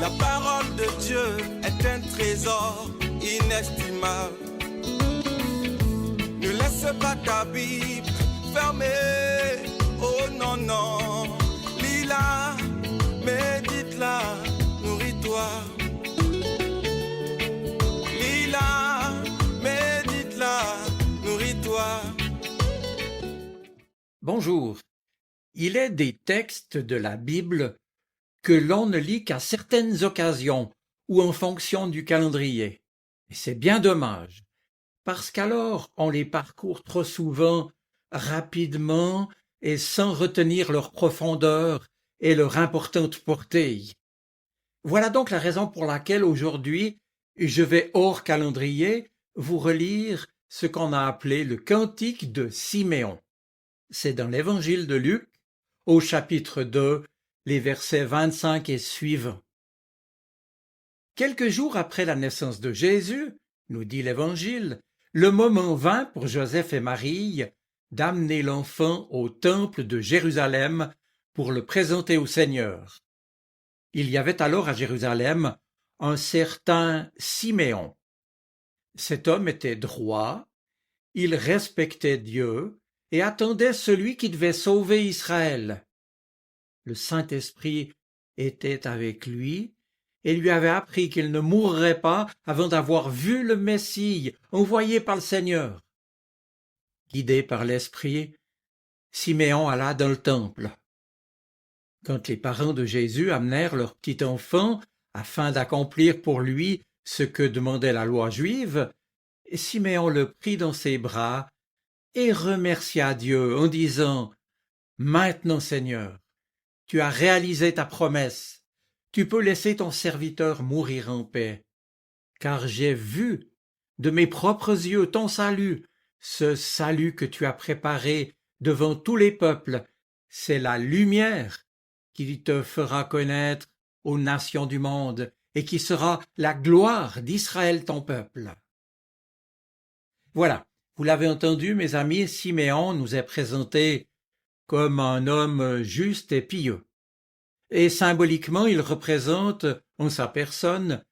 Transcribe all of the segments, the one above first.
La parole de Dieu est un trésor inestimable. Ne laisse pas ta Bible fermée. Oh non, non. Lis-la, médite-la, nourris-toi. Lis-la, médite-la, nourris-toi. Bonjour. Il est des textes de la Bible que l'on ne lit qu'à certaines occasions ou en fonction du calendrier. Et c'est bien dommage, parce qu'alors on les parcourt trop souvent rapidement et sans retenir leur profondeur et leur importante portée. Voilà donc la raison pour laquelle aujourd'hui je vais hors calendrier vous relire ce qu'on a appelé le Cantique de Siméon. C'est dans l'Évangile de Luc, au chapitre 2, les versets 25 et suivants. Quelques jours après la naissance de Jésus, nous dit l'Évangile, le moment vint pour Joseph et Marie d'amener l'enfant au temple de Jérusalem pour le présenter au Seigneur. Il y avait alors à Jérusalem un certain Siméon. Cet homme était droit, il respectait Dieu et attendait celui qui devait sauver Israël. Le Saint-Esprit était avec lui et lui avait appris qu'il ne mourrait pas avant d'avoir vu le Messie envoyé par le Seigneur. Guidé par l'Esprit, Siméon alla dans le temple. Quand les parents de Jésus amenèrent leur petit enfant afin d'accomplir pour lui ce que demandait la loi juive, Siméon le prit dans ses bras et remercia Dieu en disant « Maintenant, Seigneur, tu as réalisé ta promesse, tu peux laisser ton serviteur mourir en paix, car j'ai vu de mes propres yeux ton salut, ce salut que tu as préparé devant tous les peuples, c'est la lumière qui te fera connaître aux nations du monde et qui sera la gloire d'Israël ton peuple. » Voilà, vous l'avez entendu, mes amis, Siméon nous est présenté comme un homme juste et pieux. Et symboliquement, il représente, en sa personne,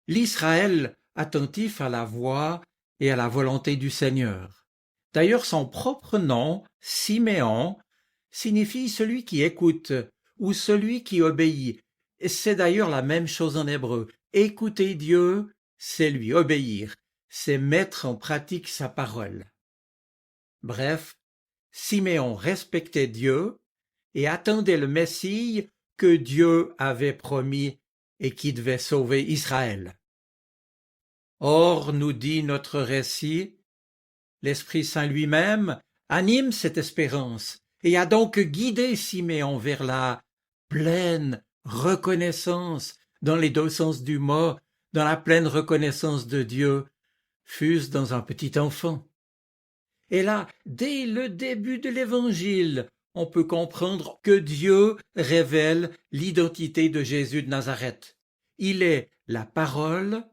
l'Israël attentif à la voix et à la volonté du Seigneur. D'ailleurs, son propre nom, Siméon, signifie celui qui écoute ou celui qui obéit. Et c'est d'ailleurs la même chose en hébreu. Écouter Dieu, c'est lui obéir, c'est mettre en pratique sa parole. Bref, Siméon respectait Dieu et attendait le Messie que Dieu avait promis et qui devait sauver Israël. Or, nous dit notre récit, l'Esprit Saint lui-même anime cette espérance et a donc guidé Siméon vers la pleine reconnaissance, dans les deux sens du mot, dans la pleine reconnaissance de Dieu, fût-ce dans un petit enfant. Et là, dès le début de l'Évangile, on peut comprendre que Dieu révèle l'identité de Jésus de Nazareth. Il est la parole,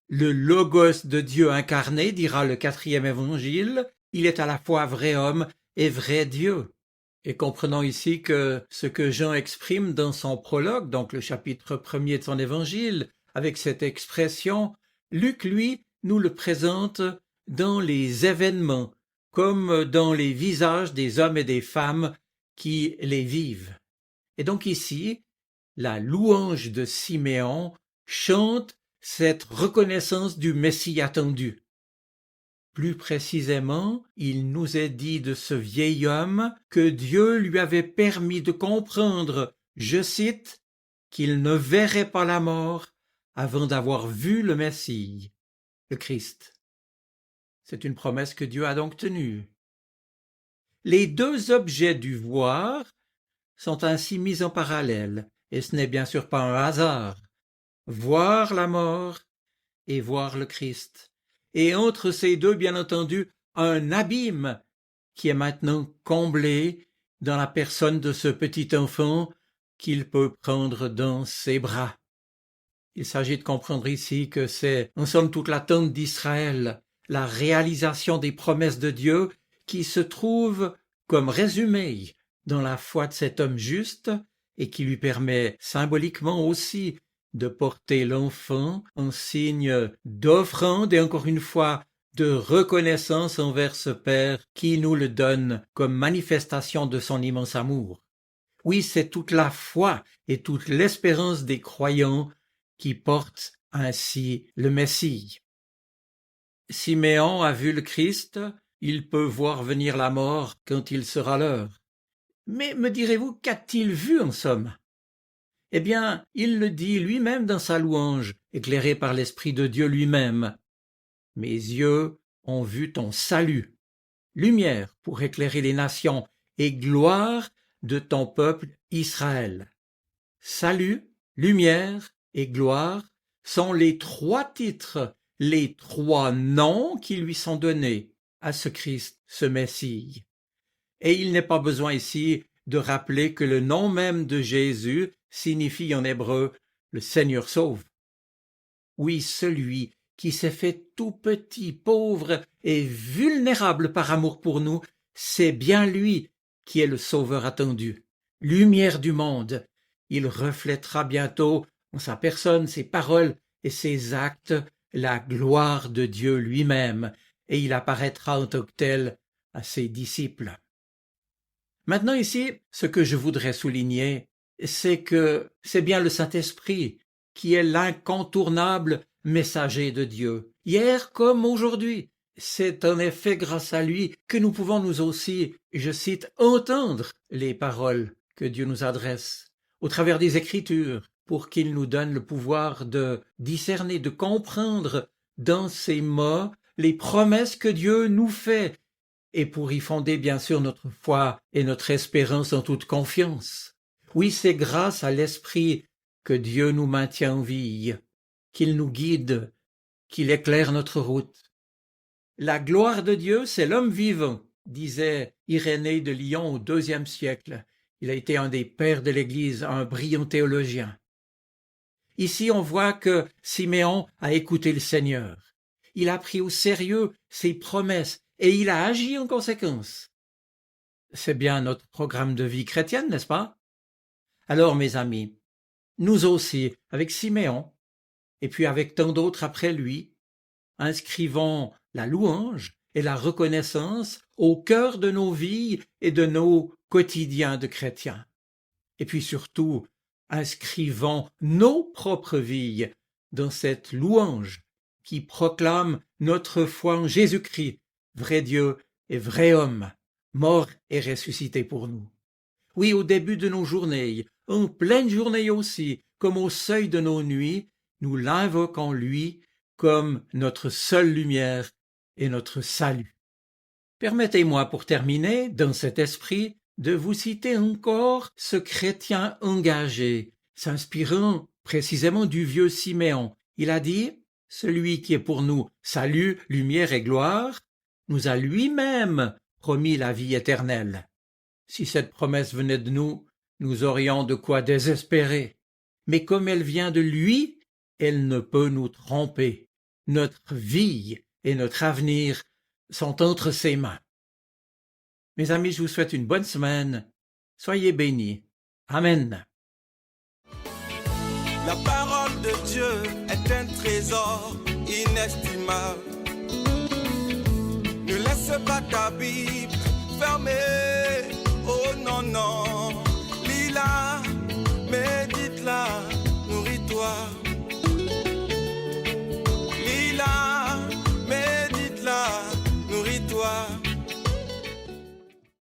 le logos de Dieu incarné, dira le 4e Évangile. Il est à la fois vrai homme et vrai Dieu. Et comprenons ici que ce que Jean exprime dans son prologue, donc le chapitre 1er de son Évangile, avec cette expression, Luc, lui, nous le présente dans les événements, comme dans les visages des hommes et des femmes qui les vivent. Et donc ici, la louange de Siméon chante cette reconnaissance du Messie attendu. Plus précisément, il nous est dit de ce vieil homme que Dieu lui avait permis de comprendre, je cite, qu'il ne verrait pas la mort avant d'avoir vu le Messie, le Christ. C'est une promesse que Dieu a donc tenue. Les deux objets du voir sont ainsi mis en parallèle, et ce n'est bien sûr pas un hasard. Voir la mort et voir le Christ. Et entre ces deux, bien entendu, un abîme qui est maintenant comblé dans la personne de ce petit enfant qu'il peut prendre dans ses bras. Il s'agit de comprendre ici que c'est en somme toute l'attente d'Israël, la réalisation des promesses de Dieu qui se trouve comme résumée dans la foi de cet homme juste et qui lui permet symboliquement aussi de porter l'enfant en signe d'offrande et encore une fois de reconnaissance envers ce Père qui nous le donne comme manifestation de son immense amour. Oui, c'est toute la foi et toute l'espérance des croyants qui portent ainsi le Messie. Siméon a vu le Christ, il peut voir venir la mort quand il sera l'heure. Mais me direz-vous, qu'a-t-il vu en somme? Eh bien, il le dit lui-même dans sa louange, éclairé par l'Esprit de Dieu lui-même. Mes yeux ont vu ton salut, lumière pour éclairer les nations et gloire de ton peuple Israël. Salut, lumière et gloire sont les trois titres, les trois noms qui lui sont donnés à ce Christ, ce Messie. Et il n'est pas besoin ici de rappeler que le nom même de Jésus signifie en hébreu « le Seigneur sauve ». Oui, celui qui s'est fait tout petit, pauvre et vulnérable par amour pour nous, c'est bien lui qui est le Sauveur attendu, lumière du monde. Il reflètera bientôt en sa personne, ses paroles et ses actes la gloire de Dieu lui-même, et il apparaîtra en tant que tel à ses disciples. Maintenant ici, ce que je voudrais souligner, c'est que c'est bien le Saint-Esprit qui est l'incontournable messager de Dieu, hier comme aujourd'hui. C'est en effet grâce à lui que nous pouvons nous aussi, je cite, entendre les paroles que Dieu nous adresse au travers des Écritures, pour qu'il nous donne le pouvoir de discerner, de comprendre dans ces mots les promesses que Dieu nous fait, et pour y fonder bien sûr notre foi et notre espérance en toute confiance. Oui, c'est grâce à l'Esprit que Dieu nous maintient en vie, qu'il nous guide, qu'il éclaire notre route. La gloire de Dieu, c'est l'homme vivant, disait Irénée de Lyon au IIe siècle. Il a été un des pères de l'Église, un brillant théologien. Ici, on voit que Siméon a écouté le Seigneur. Il a pris au sérieux ses promesses et il a agi en conséquence. C'est bien notre programme de vie chrétienne, n'est-ce pas? Alors, mes amis, nous aussi, avec Siméon, et puis avec tant d'autres après lui, inscrivons la louange et la reconnaissance au cœur de nos vies et de nos quotidiens de chrétiens. Et puis surtout, inscrivons nos propres vies dans cette louange qui proclame notre foi en Jésus-Christ, vrai Dieu et vrai homme, mort et ressuscité pour nous. Oui, au début de nos journées, en pleine journée aussi, comme au seuil de nos nuits, nous l'invoquons lui comme notre seule lumière et notre salut. Permettez-moi pour terminer, dans cet esprit, de vous citer encore ce chrétien engagé, s'inspirant précisément du vieux Siméon. Il a dit « Celui qui est pour nous salut, lumière et gloire, nous a lui-même promis la vie éternelle. » Si cette promesse venait de nous, nous aurions de quoi désespérer. Mais comme elle vient de lui, elle ne peut nous tromper. Notre vie et notre avenir sont entre ses mains. Mes amis, je vous souhaite une bonne semaine. Soyez bénis. Amen. La parole de Dieu est un trésor inestimable. Ne laisse pas ta Bible fermée. Oh non, non. Lis-la, médite-la, nourris-toi. Lis-la, médite-la, nourris-toi.